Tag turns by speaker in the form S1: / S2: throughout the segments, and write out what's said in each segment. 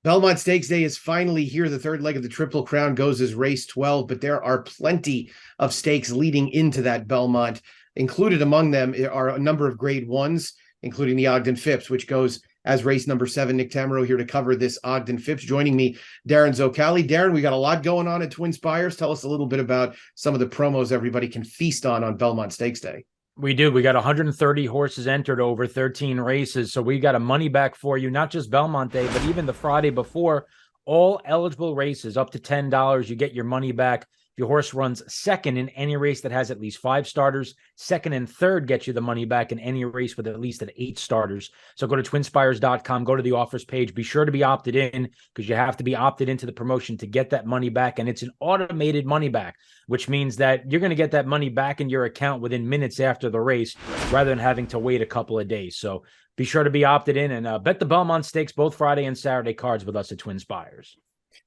S1: Belmont Stakes Day is finally here. The third leg of the Triple Crown goes as race 12, but there are plenty of stakes leading into that Belmont. Included among them are a number of grade ones, including the Ogden Phipps, which goes as race number 7. Nick Tammaro here to cover this Ogden Phipps. Joining me, Darin Zoccali. Darin, we got a lot going on at TwinSpires. Tell us a little bit about some of the promos everybody can feast on Belmont Stakes Day.
S2: We do. We got 130 horses entered over 13 races. So we got a money back for you, not just Belmont Day, but even the Friday before. All eligible races up to $10. You get your money back. If your horse runs second in any race that has at least 5 starters, second and third get you the money back in any race with at least 8 starters. So go to TwinSpires.com, go to the offers page. Be sure to be opted in because you have to be opted into the promotion to get that money back. And it's an automated money back, which means that you're going to get that money back in your account within minutes after the race rather than having to wait a couple of days. So be sure to be opted in and bet the Belmont Stakes both Friday and Saturday cards with us at TwinSpires.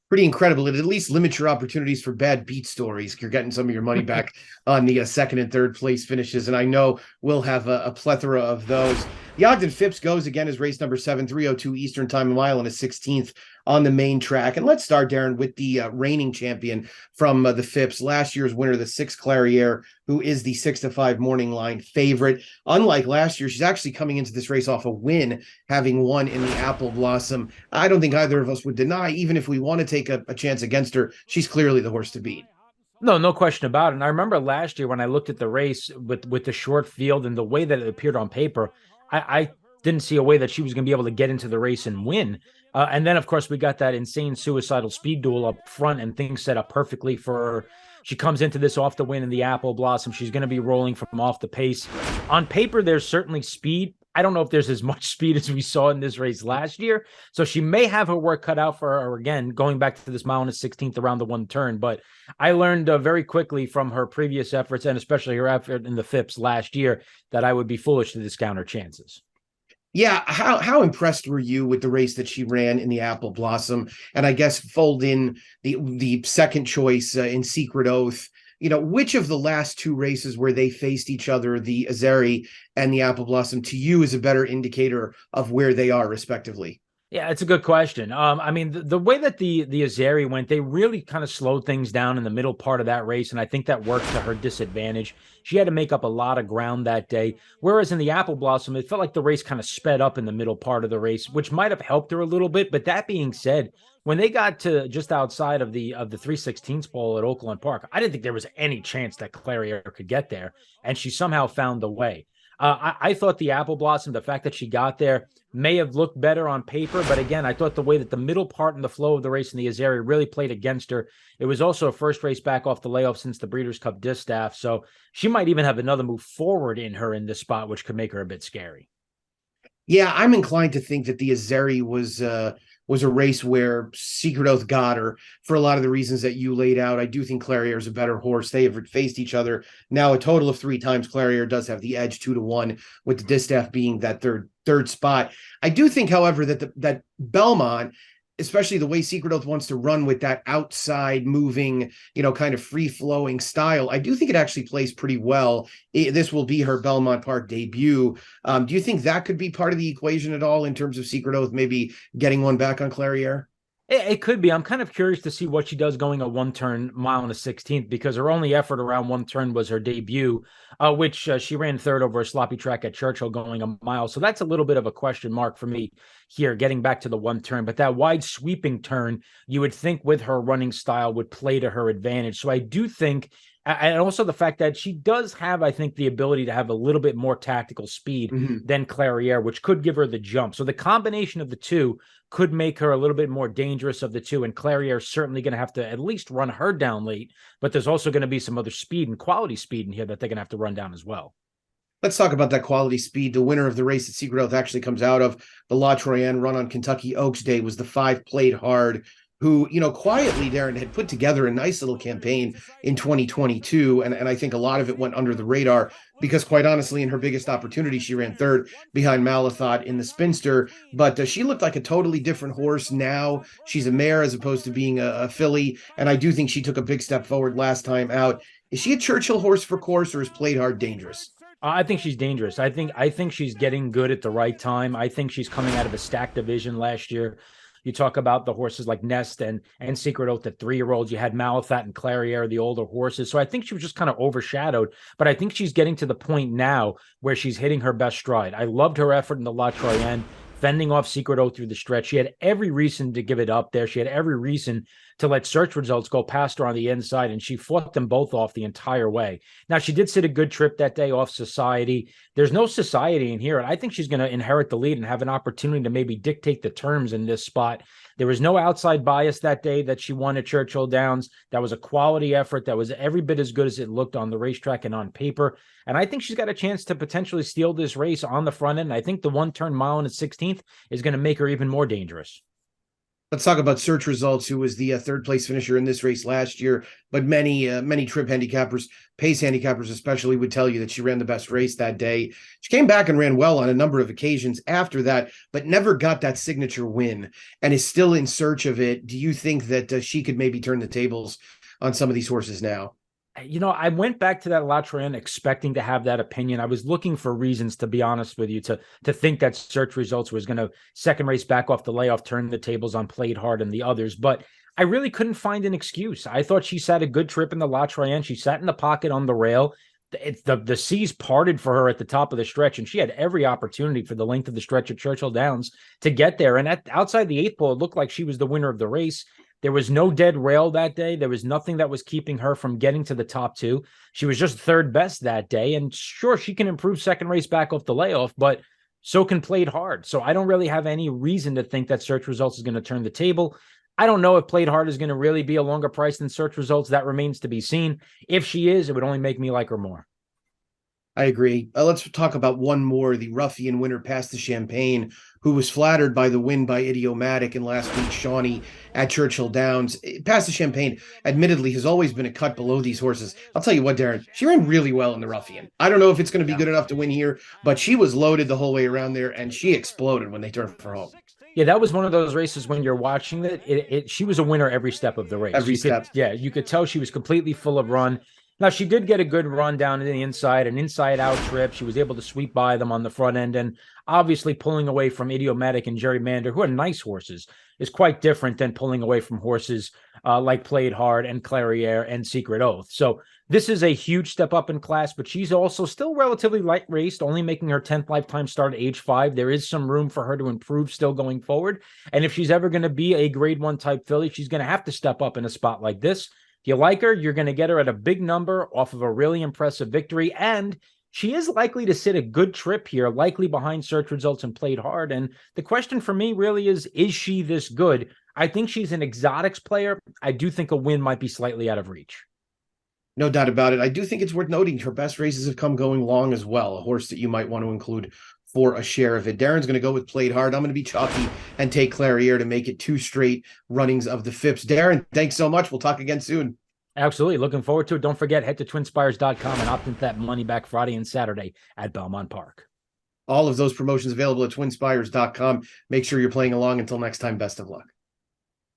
S1: Pretty incredible. It at least limits your opportunities for bad beat stories. You're getting some of your money back on the second and third place finishes, and I know we'll have a plethora of those. The Ogden Phipps goes again as race number 7, 3:02 Eastern Time, a mile and a 16th on the main track. And let's start, Darin, with the reigning champion from the Phipps, last year's winner, the 6 Clariere, who is the 6-5 morning line favorite. Unlike last year, she's actually coming into this race off a win, having won in the Apple Blossom. I don't think either of us would deny, even if we want to take a chance against her, she's clearly the horse to beat.
S2: No question about it. And I remember last year when I looked at the race with the short field and the way that it appeared on paper, I didn't see a way that she was going to be able to get into the race and win. And then, of course, we got that insane suicidal speed duel up front and things set up perfectly for her. She comes into this off the win in the Apple Blossom. She's going to be rolling from off the pace. On paper, there's certainly speed. I don't know if there's as much speed as we saw in this race last year. So she may have her work cut out for her again, going back to this mile and a 16th around the one turn. But I learned very quickly from her previous efforts, and especially her effort in the Phipps last year, that I would be foolish to discount her chances.
S1: Yeah, how impressed were you with the race that she ran in the Apple Blossom? And I guess fold in the second choice in Secret Oath. You know, which of the last 2 races where they faced each other, the Azeri and the Apple Blossom, to you is a better indicator of where they are respectively?
S2: Yeah, it's a good question. I mean, the way that the Azeri went, they really kind of slowed things down in the middle part of that race, and I think that worked to her disadvantage. She had to make up a lot of ground that day, whereas in the Apple Blossom, it felt like the race kind of sped up in the middle part of the race, which might have helped her a little bit. But that being said, when they got to just outside of the 3/16 pole at Oakland Park, I didn't think there was any chance that Clariere could get there, and she somehow found the way. I thought the Apple Blossom, the fact that she got there, may have looked better on paper. But again, I thought the way that the middle part and the flow of the race in the Azeri really played against her. It was also a first race back off the layoff since the Breeders' Cup distaff. So she might even have another move forward in her in this spot, which could make her a bit scary.
S1: Yeah, I'm inclined to think that the Azeri was a race where Secret Oath got her for a lot of the reasons that you laid out. I do think Clariere is a better horse. They have faced each other now a total of 3 times. Clariere does have the edge 2-1, with the distaff being that third spot. I do think, however, that Belmont, especially the way Secret Oath wants to run with that outside moving, kind of free flowing style, I do think it actually plays pretty well. This will be her Belmont Park debut. Do you think that could be part of the equation at all in terms of Secret Oath maybe getting one back on Clariere?
S2: It could be. I'm kind of curious to see what she does going a one-turn mile and a 16th, because her only effort around one turn was her debut, which she ran third over a sloppy track at Churchill going a mile. So that's a little bit of a question mark for me here, getting back to the one turn. But that wide sweeping turn, you would think with her running style would play to her advantage. So I do think, and also the fact that she does have, I think, the ability to have a little bit more tactical speed than Clariere, which could give her the jump. So the combination of the two could make her a little bit more dangerous of the two. And Clariere is certainly going to have to at least run her down late. But there's also going to be some other speed and quality speed in here that they're going to have to run down as well.
S1: Let's talk about that quality speed. The winner of the race that Secret Oath actually comes out of, the La Troyenne run on Kentucky Oaks Day, was the 5 Played Hard, who, quietly, Darin, had put together a nice little campaign in 2022. And I think a lot of it went under the radar because, quite honestly, in her biggest opportunity, she ran third behind Malathot in the Spinster. But she looked like a totally different horse now. She's a mare as opposed to being a filly. And I do think she took a big step forward last time out. Is she a Churchill horse for course, or is Played Hard dangerous?
S2: I think she's dangerous. I think she's getting good at the right time. I think she's coming out of a stacked division last year. You talk about the horses like Nest and Secret Oath, the 3-year-olds. You had Malathat and Clariere, the older horses. So I think she was just kind of overshadowed, but I think she's getting to the point now where she's hitting her best stride. I loved her effort in the La Troyenne, fending off Secret Oath through the stretch. She had every reason to give it up there. She had every reason to let Search Results go past her on the inside, and she fought them both off the entire way. Now, she did sit a good trip that day off Society. There's no Society in here, and I think she's going to inherit the lead and have an opportunity to maybe dictate the terms in this spot. There was no outside bias that day that she won at Churchill Downs. That was a quality effort that was every bit as good as it looked on the racetrack and on paper. And I think she's got a chance to potentially steal this race on the front end. I think the 1-turn mile in the 16th is going to make her even more dangerous.
S1: Let's talk about Search Results, who was the third place finisher in this race last year. But many trip handicappers, pace handicappers especially, would tell you that she ran the best race that day. She came back and ran well on a number of occasions after that, but never got that signature win and is still in search of it. Do you think that she could maybe turn the tables on some of these horses now?
S2: I went back to that La Troyenne expecting to have that opinion. I was looking for reasons, to be honest with you, to think that Search Results was going to second race back off the layoff, turn the tables on Played Hard and the others. But I really couldn't find an excuse. I thought she sat a good trip in the La Troyenne. She sat in the pocket on the rail. The seas parted for her at the top of the stretch, and she had every opportunity for the length of the stretch at Churchill Downs to get there. And outside the 8th pole, it looked like she was the winner of the race. There was no dead rail that day. There was nothing that was keeping her from getting to the top 2. She was just third best that day. And sure, she can improve second race back off the layoff, but so can Played Hard. So I don't really have any reason to think that Search Results is going to turn the table. I don't know if Played Hard is going to really be a longer price than Search Results. That remains to be seen. If she is, it would only make me like her more.
S1: I agree. Let's talk about one more, the ruffian winner, Past the Champagne, who was flattered by the win by Idiomatic in last week's Shawnee at Churchill Downs. Past the Champagne, admittedly, has always been a cut below these horses. I'll tell you what, Darin, she ran really well in the ruffian. I don't know if it's going to be good enough to win here, but she was loaded the whole way around there, and she exploded when they turned for home.
S2: Yeah, that was one of those races when you're watching it. She was a winner every step of the race.
S1: Every step.
S2: You could tell she was completely full of run. Now, she did get a good run down to the inside, an inside-out trip. She was able to sweep by them on the front end, and obviously pulling away from Idiomatic and Gerrymander, who are nice horses, is quite different than pulling away from horses like Played Hard and Clariere and Secret Oath. So this is a huge step up in class, but she's also still relatively light raced, only making her 10th lifetime start at age 5. There is some room for her to improve still going forward, and if she's ever going to be a grade 1 type filly, she's going to have to step up in a spot like this. If you like her, you're going to get her at a big number off of a really impressive victory. And she is likely to sit a good trip here, likely behind Search Results and Played Hard. And the question for me really is she this good? I think she's an exotics player. I do think a win might be slightly out of reach.
S1: No doubt about it. I do think it's worth noting her best races have come going long as well, a horse that you might want to include for a share of it. Darin's going to go with Played Hard. I'm going to be chalky and take Clariere to make it 2 straight runnings of the Phipps. Darin, thanks so much. We'll talk again soon.
S2: Absolutely. Looking forward to it. Don't forget, head to TwinSpires.com and opt into that money back Friday and Saturday at Belmont Park.
S1: All of those promotions available at TwinSpires.com. Make sure you're playing along. Until next time, best of luck.